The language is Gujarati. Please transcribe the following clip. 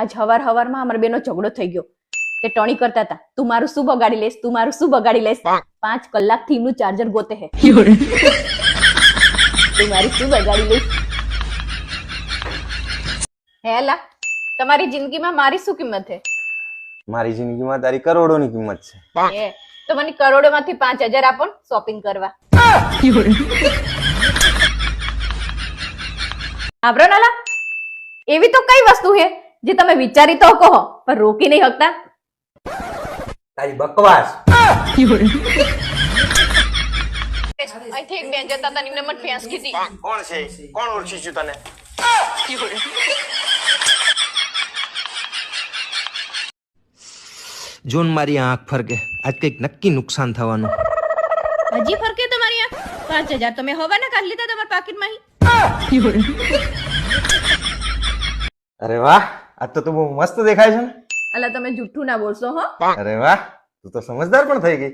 આજ હવારમાં અમારા બેનો ઝઘડો થઈ ગયો. તે ટણી કરતા હતા, તું મારું શું બગાડી લેસ, તું મારું શું બગાડી લેસ. 5 કલાકથી એમનું ચાર્જર ગોતે હે. તું મારી શું બગાડી લેસ. હેલા, તમારી જિંદગીમાં મારી શું કિંમત છે? મારી જિંદગીમાં તારી કરોડોની કિંમત છે. તો મને કરોડોમાંથી 5000 આપો શોપિંગ કરવા. આબરો નાલા, એવી તો કઈ વસ્તુ છે જે તમે વિચારી તો કહો પણ રોકી નહીં શકતા? તારી બકવાસ. અહીંથી એક બેન જતા હતા, એમને મને ફેંસ કીધી. કોણ છે? કોણ ઓળખી છું તને? જોન મારી આંખ ફરકે, આજ કઈક નક્કી નુકસાન થવાનું. હજી ફરકે તમારી આંખ? 5000 તમે હવાના કાઢી લીધા તમારા પાકીટમાં. અરે વાહ, આજ તો તું બહુ મસ્ત દેખાય છે ને. અલા તમે જુઠ્ઠું ના બોલશો હો. અરે વાહ, તું તો સમજદાર પણ થઈ ગઈ.